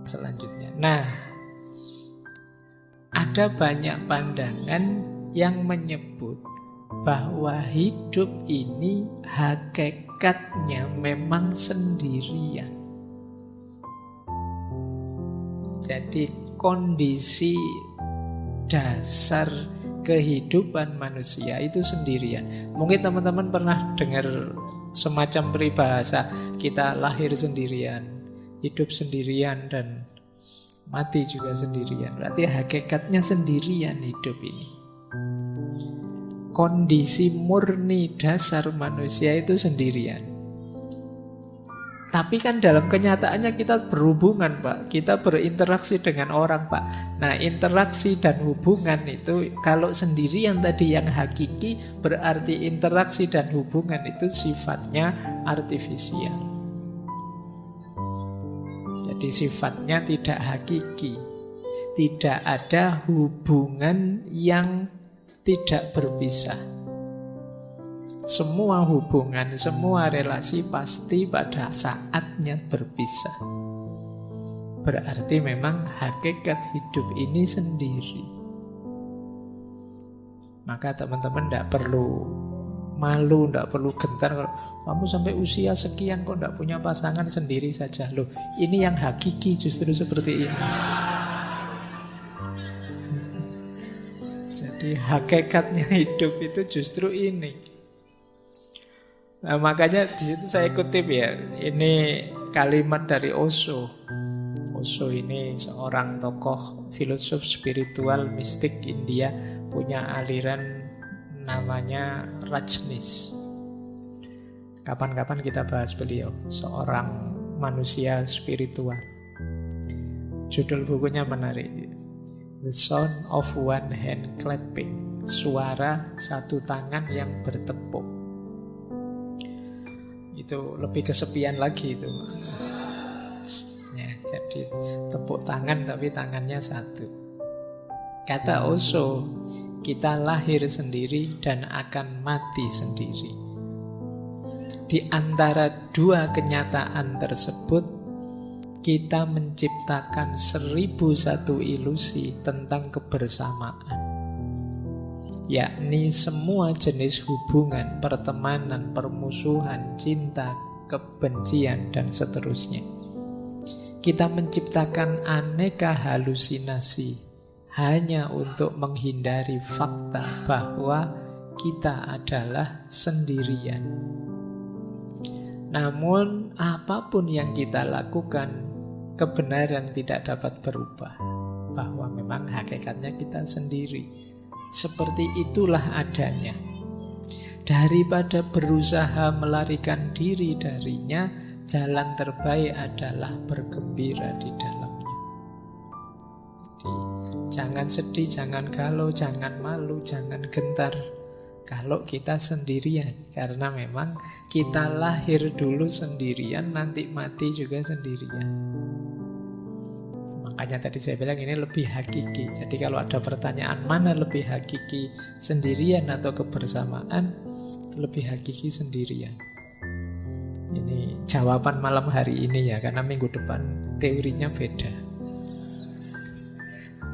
selanjutnya. Nah, ada banyak pandangan yang menyebut bahwa hidup ini hakikatnya memang sendirian. Jadi kondisi dasar kehidupan manusia itu sendirian. Mungkin teman-teman pernah dengar semacam peribahasa, kita lahir sendirian, hidup sendirian, dan mati juga sendirian. Berarti hakikatnya sendirian hidup ini. Kondisi murni dasar manusia itu sendirian. Tapi kan dalam kenyataannya kita berhubungan, Pak. Kita berinteraksi dengan orang, Pak. Nah, interaksi dan hubungan itu kalau sendirian tadi yang hakiki, berarti interaksi dan hubungan itu sifatnya artifisial. Jadi sifatnya tidak hakiki. Tidak ada hubungan yang tidak berpisah. Semua hubungan, semua relasi pasti pada saatnya berpisah. Berarti memang hakikat hidup ini sendiri. Maka teman-teman tidak perlu malu, tidak perlu gentar kalau kamu sampai usia sekian kok tidak punya pasangan, sendiri saja. Loh, ini yang hakiki justru seperti ini. Jadi hakikatnya hidup itu justru ini. Nah, makanya di situ saya kutip ya, ini kalimat dari Osho. Osho ini seorang tokoh filosof spiritual mistik India, punya aliran namanya Rajneesh. Kapan-kapan kita bahas beliau, seorang manusia spiritual. Judul bukunya menarik, The Sound of One Hand Clapping, suara satu tangan yang bertepuk. Itu lebih kesepian lagi itu. Ya, jadi tepuk tangan tapi tangannya satu. Kata Osho, kita lahir sendiri dan akan mati sendiri. Di antara dua kenyataan tersebut, kita menciptakan 1001 ilusi tentang kebersamaan, yakni semua jenis hubungan, pertemanan, permusuhan, cinta, kebencian, dan seterusnya. Kita menciptakan aneka halusinasi hanya untuk menghindari fakta bahwa kita adalah sendirian. Namun apapun yang kita lakukan, kebenaran tidak dapat berubah, bahwa memang hakikatnya kita sendiri. Seperti itulah adanya. Daripada berusaha melarikan diri darinya, jalan terbaik adalah bergembira di dalamnya. Jadi, jangan sedih, jangan galau, jangan malu, jangan gentar kalau kita sendirian. Karena memang kita lahir dulu sendirian, nanti mati juga sendirian. Makanya tadi saya bilang ini lebih hakiki. Jadi kalau ada pertanyaan mana lebih hakiki, sendirian atau kebersamaan, lebih hakiki sendirian. Ini jawaban malam hari ini ya, karena minggu depan teorinya beda.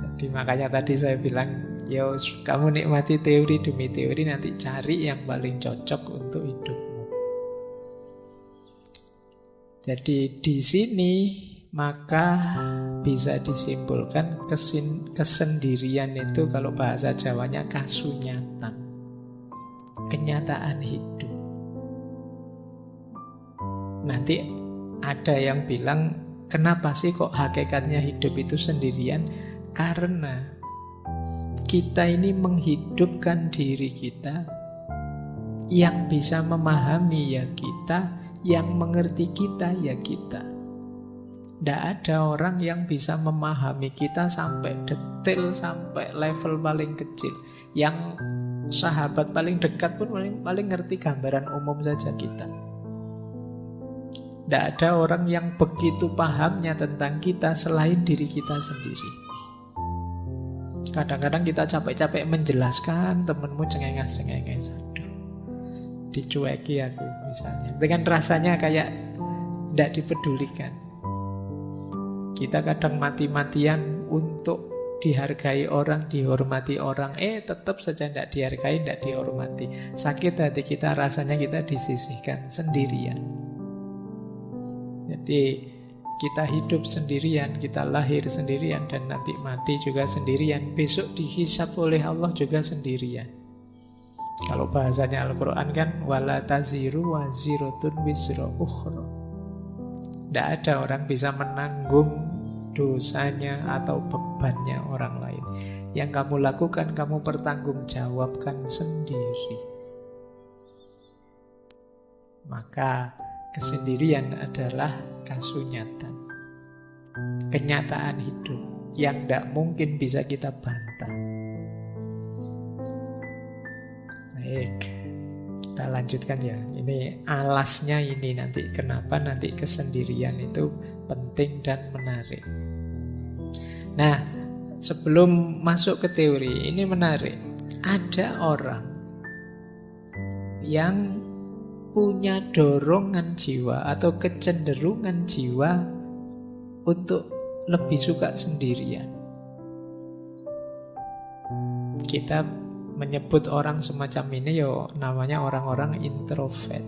Jadi makanya tadi saya bilang, yo kamu nikmati teori demi teori, nanti cari yang paling cocok untuk hidupmu. Jadi di sini maka bisa disimpulkan kesendirian itu kalau bahasa Jawanya kasunyatan, kenyataan hidup. Nanti ada yang bilang, kenapa sih kok hakikatnya hidup itu sendirian? Karena kita ini menghidupkan diri kita, yang bisa memahami ya kita, yang mengerti kita ya kita. Tidak ada orang yang bisa memahami kita sampai detail, sampai level paling kecil. Yang sahabat paling dekat pun paling ngerti gambaran umum saja kita. Tidak ada orang yang begitu pahamnya tentang kita selain diri kita sendiri. Kadang-kadang kita capek-capek menjelaskan, temenmu cengenges-cengenges, aduh, dicueki aku misalnya, dengan rasanya kayak tidak dipedulikan. Kita kadang mati-matian untuk dihargai orang, dihormati orang, tetap saja tidak dihargai, tidak dihormati. Sakit hati kita, rasanya kita disisihkan sendirian. Jadi kita hidup sendirian, kita lahir sendirian, dan nanti mati juga sendirian. Besok dihisab oleh Allah juga sendirian. Kalau bahasanya Al-Quran kan wala taziru waziratun wizra ukhra. Tidak ada orang bisa menanggung dosanya atau bebannya orang lain. Yang kamu lakukan, kamu pertanggungjawabkan sendiri. Maka kesendirian adalah kasunyatan, kenyataan hidup yang tidak mungkin bisa kita bantah. Baik, kita lanjutkan ya. Ini alasnya, ini nanti kenapa nanti kesendirian itu penting dan menarik. Nah, sebelum masuk ke teori, ini menarik. Ada orang yang punya dorongan jiwa atau kecenderungan jiwa untuk lebih suka sendirian. Kita menyebut orang semacam ini namanya orang-orang introvert.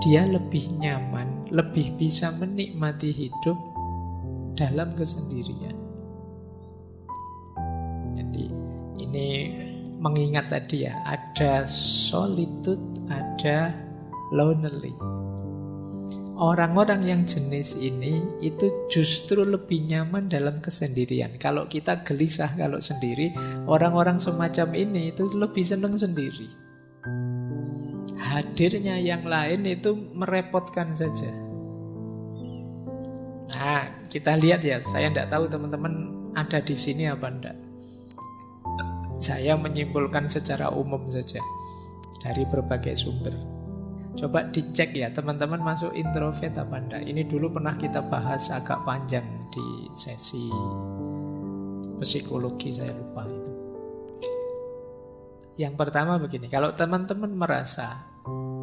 Dia lebih nyaman, lebih bisa menikmati hidup dalam kesendirian. Jadi ini mengingat tadi ya, ada solitude, ada lonely. Orang-orang yang jenis ini itu justru lebih nyaman dalam kesendirian. Kalau kita gelisah kalau sendiri, orang-orang semacam ini itu lebih senang sendiri. Hadirnya yang lain itu merepotkan saja. Nah, kita lihat ya, saya tidak tahu teman-teman ada di sini apa enggak. Saya menyimpulkan secara umum saja dari berbagai sumber. Coba dicek ya teman-teman, masuk introvert apa enggak. Ini dulu pernah kita bahas agak panjang di sesi psikologi, saya lupa itu. Yang pertama begini, kalau teman-teman merasa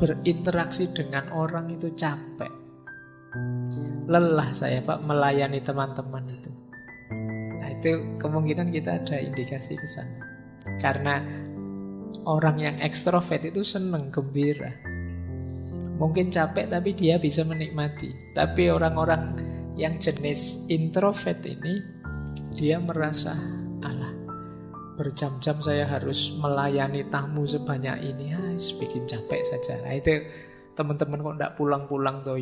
berinteraksi dengan orang itu capek, lelah saya Pak melayani teman-teman itu, nah itu kemungkinan kita ada indikasi ke sana. Karena orang yang ekstrovert itu senang, gembira. Mungkin capek tapi dia bisa menikmati. Tapi orang-orang yang jenis introvert ini, dia merasa, alah, berjam-jam saya harus melayani tamu sebanyak ini, bikin capek saja. Nah itu teman-teman kok tidak pulang-pulang toh,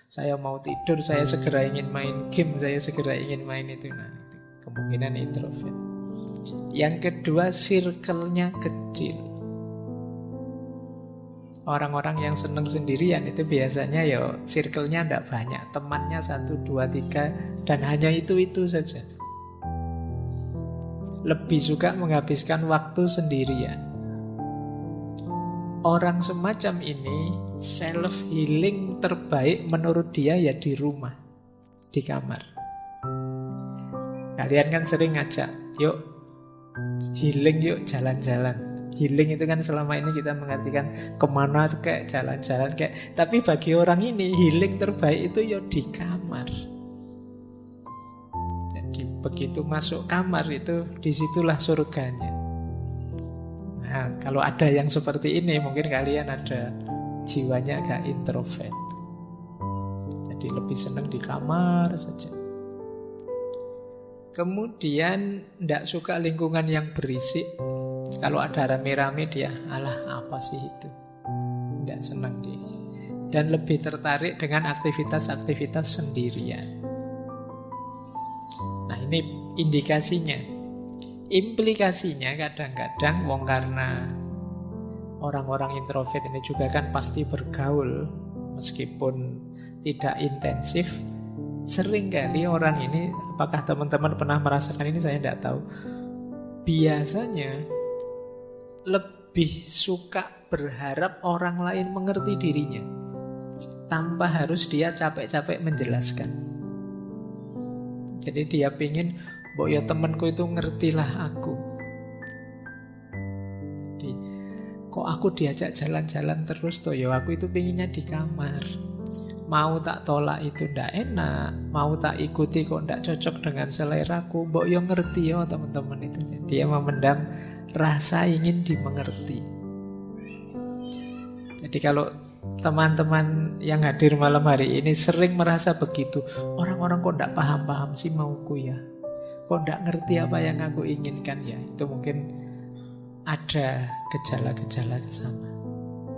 saya mau tidur, saya segera ingin main game, saya segera ingin main itu. Nah itu kemungkinan introvert. Yang kedua, circle-nya kecil. Orang-orang yang senang sendirian itu biasanya circle-nya tidak banyak, temannya 1, 2, 3, dan hanya itu-itu saja. Lebih suka menghabiskan waktu sendirian. Orang semacam ini self-healing terbaik menurut dia ya di rumah, di kamar. Kalian kan sering ngajak, yuk healing, yuk jalan-jalan. Healing itu kan selama ini kita mengartikan kemana tuh kayak jalan-jalan kayak. Tapi bagi orang ini healing terbaik itu di kamar. Jadi begitu masuk kamar itu disitulah surganya. Nah kalau ada yang seperti ini, mungkin kalian ada jiwanya agak introvert. Jadi lebih senang di kamar saja. Kemudian tidak suka lingkungan yang berisik. Kalau ada rame-rame dia, alah apa sih itu, tidak senang dia. Dan lebih tertarik dengan aktivitas-aktivitas sendirian. Nah ini indikasinya. Implikasinya kadang-kadang karena orang-orang introvert ini juga kan pasti bergaul meskipun tidak intensif. Sering kali orang ini, apakah teman-teman pernah merasakan ini, saya tidak tahu, biasanya lebih suka berharap orang lain mengerti dirinya tanpa harus dia capek-capek menjelaskan. Jadi dia pingin, temanku itu ngertilah aku. Jadi kok aku diajak jalan-jalan terus aku itu pinginnya di kamar. mau tak tolak itu ndak enak, mau tak ikuti kok ndak cocok dengan seleraku, mbok yo ngerti yo teman-teman itu. Dia memendam rasa ingin dimengerti. Jadi kalau teman-teman yang hadir malam hari ini sering merasa begitu, orang-orang kok ndak paham-paham sih mauku ya, kok ndak ngerti apa yang aku inginkan ya, itu mungkin ada gejala-gejala sama.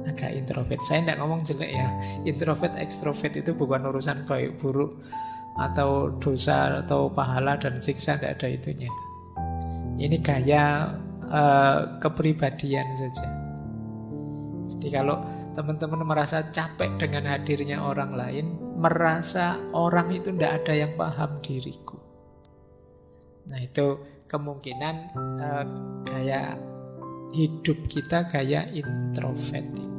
Agak introvert. Saya tidak ngomong jelek ya. Introvert, ekstrovert itu bukan urusan baik buruk atau dosa atau pahala dan siksa, tidak ada itunya. Ini gaya kepribadian saja. Jadi kalau teman-teman merasa capek dengan hadirnya orang lain, merasa orang itu tidak ada yang paham diriku, nah itu kemungkinan gaya hidup kita gaya introvert.